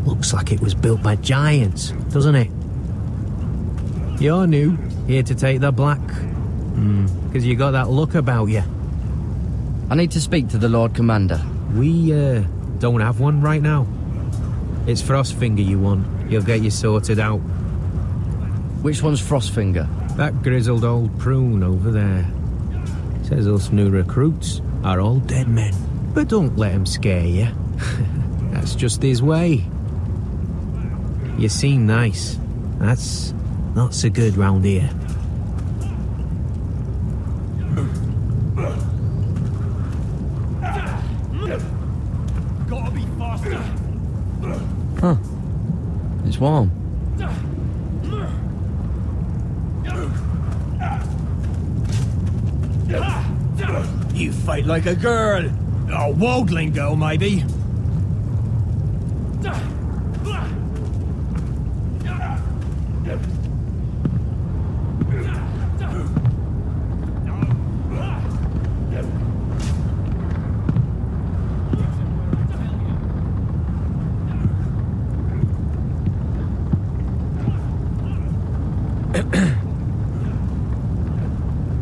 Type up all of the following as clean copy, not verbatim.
Looks like it was built by giants, doesn't it? You're new, here to take the black. Because you got that look about you. I need to speak to the Lord Commander. We, don't have one right now. It's Frostfinger you want. He'll get you sorted out. Which one's Frostfinger? That grizzled old prune over there. Says us new recruits are all dead men. But don't let him scare you. That's just his way. You seem nice. That's not so good round here. Gotta be faster. Huh. It's warm. You fight like a girl. A worldling girl, maybe.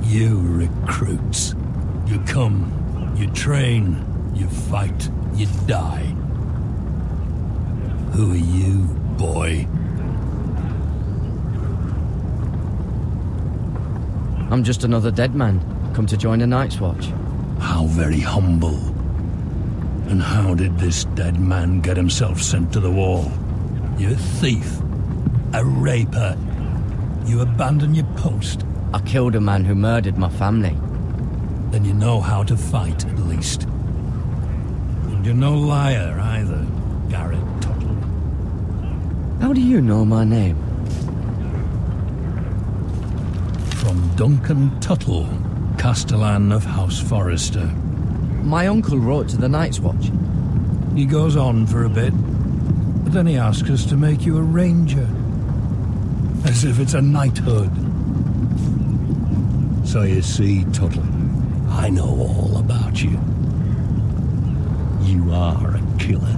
You recruits. You come, you train, you fight, you die. Who are you, boy? I'm just another dead man, come to join the Night's Watch. How very humble. And how did this dead man get himself sent to the wall? You a thief, a raper. You abandon your post. I killed a man who murdered my family. Then you know how to fight, at least. And you're no liar, either, Garrett Tuttle. How do you know my name? From Duncan Tuttle, Castellan of House Forrester. My uncle wrote to the Night's Watch. He goes on for a bit, but then he asks us to make you a ranger. As if it's a knighthood. So you see, Tuttle, I know all about you. You are a killer.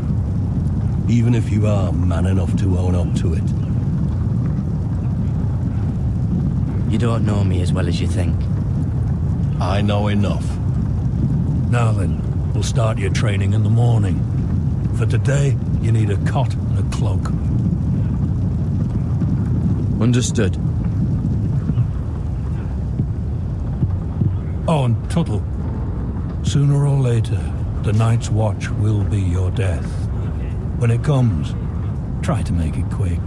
Even if you are man enough to own up to it. You don't know me as well as you think. I know enough. Now then, we'll start your training in the morning. For today, you need a cot and a cloak. Understood. Oh, and Tuttle, sooner or later, the Night's Watch will be your death. When it comes, try to make it quick.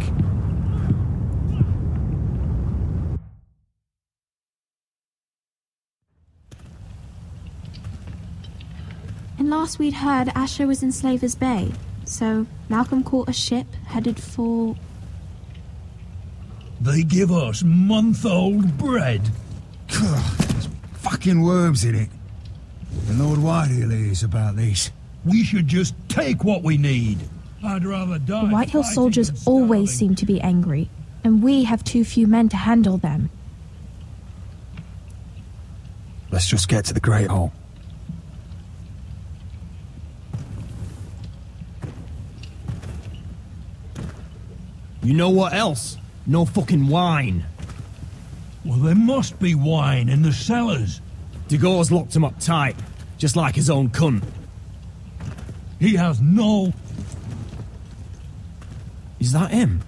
And last we'd heard, Asher was in Slaver's Bay, so Malcolm caught a ship headed for... They give us month-old bread. There's fucking worms in it. And Lord Whitehill is about this. We should just take what we need. I'd rather die. The Whitehill fighting soldiers than always starving. seem to be angry, and we have too few men to handle them. Let's just get to the Great Hall. You know what else? No fucking wine. Well, there must be wine in the cellars. Degau's locked him up tight, just like his own cunt. He has no... Is that him?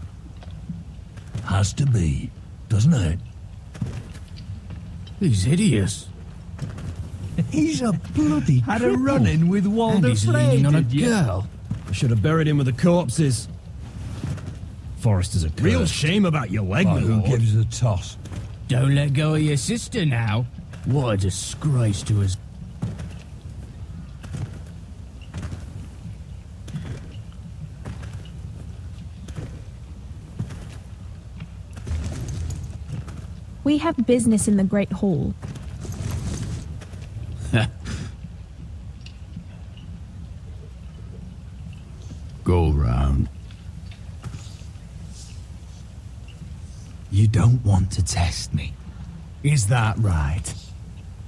Has to be, doesn't it? He's hideous. He's a bloody Had a run-in with Walder And he's leaning on a girl. I should have buried him with the corpses. Forrester's a curse. Real shame about your leg, Oh, my who lord. gives a toss? Don't let go of your sister now. What a disgrace to us. We have business in the Great Hall. Go round. You don't want to test me. Is that right?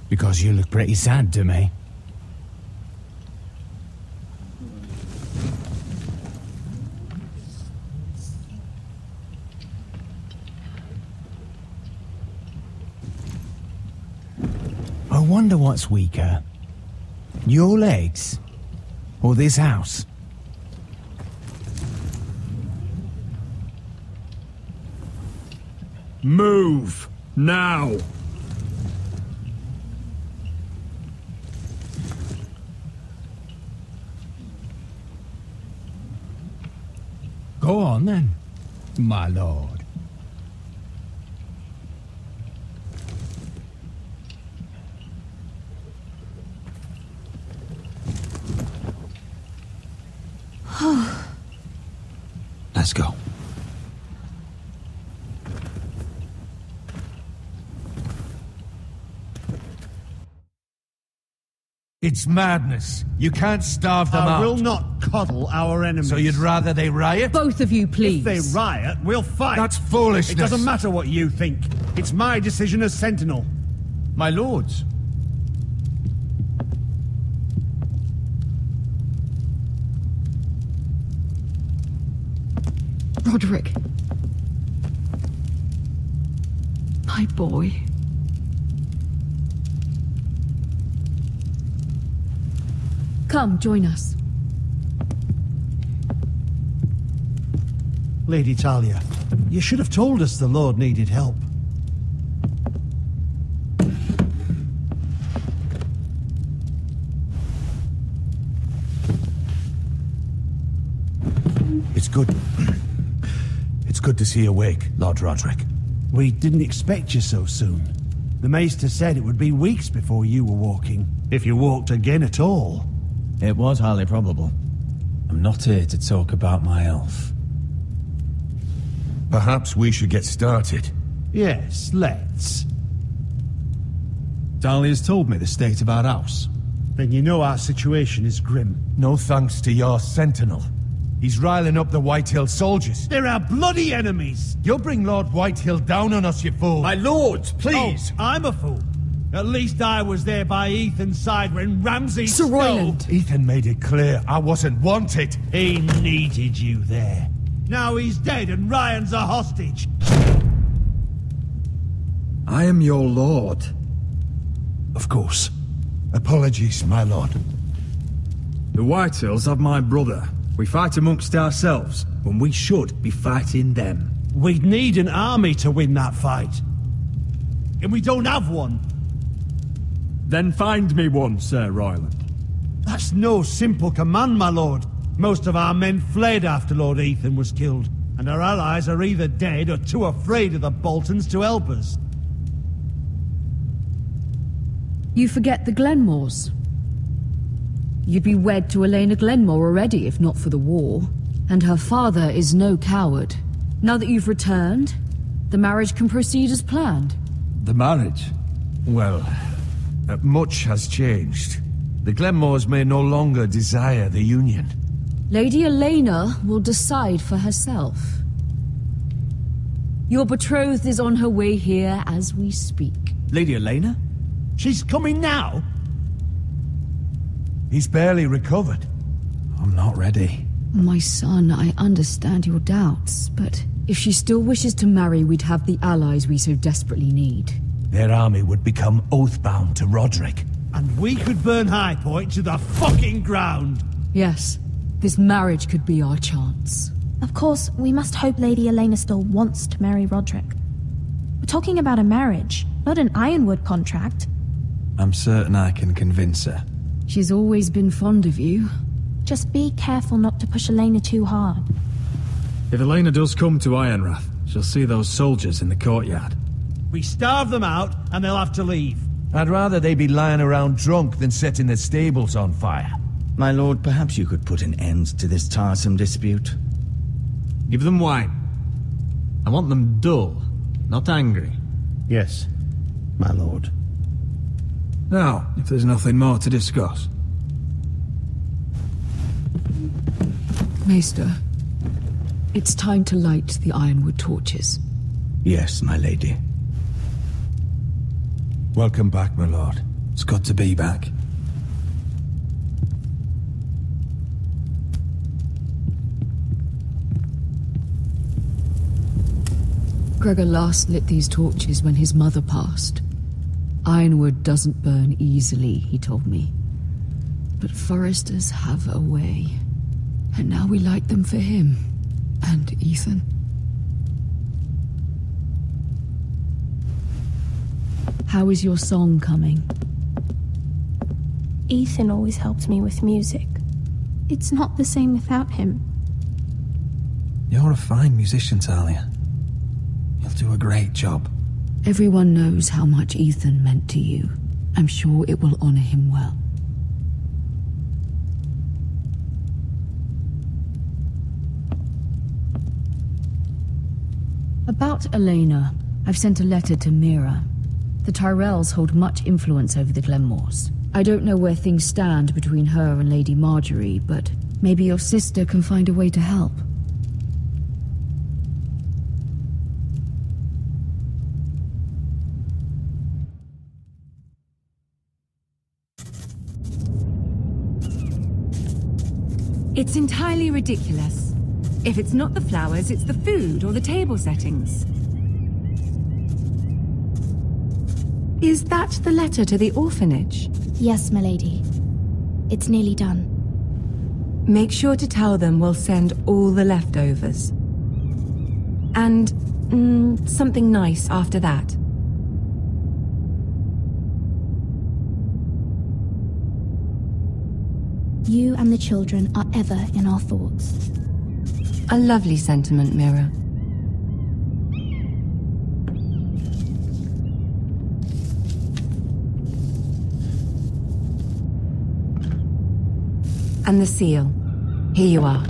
Because you look pretty sad to me. wonder what's weaker. Your legs? Or this house? Move! Now! Go on then, my lord. Let's go. It's madness. You can't starve them out. I will not coddle our enemies. So you'd rather they riot? Both of you, please. If they riot, we'll fight. That's foolishness. It doesn't matter what you think. It's my decision as Sentinel. My lords. Roderick. My boy. Come, join us. Lady Talia, you should have told us the Lord needed help. It's good. It's good to see you awake, Lord Roderick. We didn't expect you so soon. The Maester said it would be weeks before you were walking, if you walked again at all. It was highly probable. I'm not here to talk about my elf. Perhaps we should get started. Yes, let's. Talia's told me the state of our house. Then you know our situation is grim. No thanks to your sentinel. He's riling up the Whitehill soldiers. They're our bloody enemies! You'll bring Lord Whitehill down on us, you fool! My lords, please! Oh, I'm a fool. At least I was there by Ethan's side when Ramsay Sir Royland. Ethan made it clear I wasn't wanted. He needed you there. Now he's dead and Ryan's a hostage. I am your lord. Of course. Apologies, my lord. The Whitehills have my brother. We fight amongst ourselves when we should be fighting them. We'd need an army to win that fight. And we don't have one. Then find me one, Sir Royland. That's no simple command, my lord. Most of our men fled after Lord Ethan was killed, and our allies are either dead or too afraid of the Boltons to help us. You forget the Glenmores. You'd be wed to Elena Glenmore already if not for the war. And her father is no coward. Now that you've returned, the marriage can proceed as planned. The marriage? Well, much has changed. The Glenmores may no longer desire the union. Lady Elena will decide for herself. Your betrothed is on her way here as we speak. Lady Elena? She's coming now? He's barely recovered. I'm not ready. My son, I understand your doubts, but if she still wishes to marry, we'd have the allies we so desperately need. Their army would become oathbound to Roderick. And we could burn High Point to the fucking ground! Yes, this marriage could be our chance. Of course, we must hope Lady Elena still wants to marry Roderick. We're talking about a marriage, not an Ironwood contract. I'm certain I can convince her. She's always been fond of you. Just be careful not to push Elena too hard. If Elena does come to Ironrath, she'll see those soldiers in the courtyard. We starve them out, and they'll have to leave. I'd rather they be lying around drunk than setting the stables on fire. My lord, perhaps you could put an end to this tiresome dispute. Give them wine. I want them dull, not angry. Yes, my lord. Now, if there's nothing more to discuss. Maester, it's time to light the Ironwood torches. Yes, my lady. Welcome back, my lord. It's good to be back. Gregor last lit these torches when his mother passed. Ironwood doesn't burn easily, he told me. But foresters have a way. And now we light them for him. And Ethan. How is your song coming? Ethan always helped me with music. It's not the same without him. You're a fine musician, Talia. You'll do a great job. Everyone knows how much Ethan meant to you. I'm sure it will honor him well. About Elena, I've sent a letter to Mira. The Tyrells hold much influence over the Glenmores. I don't know where things stand between her and Lady Marjorie, but maybe your sister can find a way to help. It's entirely ridiculous. If it's not the flowers, it's the food or the table settings. Is that the letter to the orphanage? Yes, milady. It's nearly done. Make sure to tell them we'll send all the leftovers. And, something nice after that. You and the children are ever in our thoughts. A lovely sentiment, Mira. And the seal. Here you are.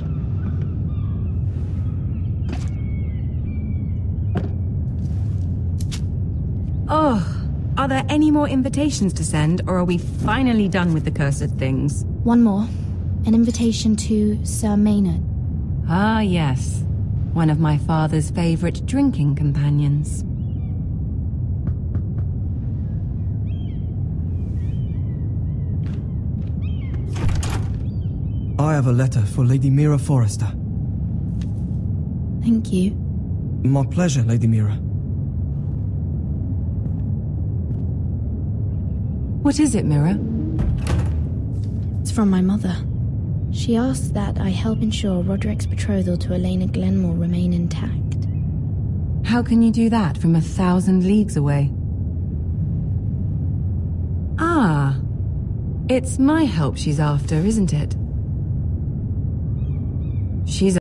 Oh, are there any more invitations to send, or are we finally done with the cursed things? One more. An invitation to Sir Maynard. Ah, yes. One of my father's favorite drinking companions. I have a letter for Lady Mira Forrester. Thank you. My pleasure, Lady Mira. What is it, Mira? It's from my mother. She asks that I help ensure Roderick's betrothal to Elena Glenmore remain intact. How can you do that from 1,000 leagues away? Ah, it's my help she's after, isn't it? She's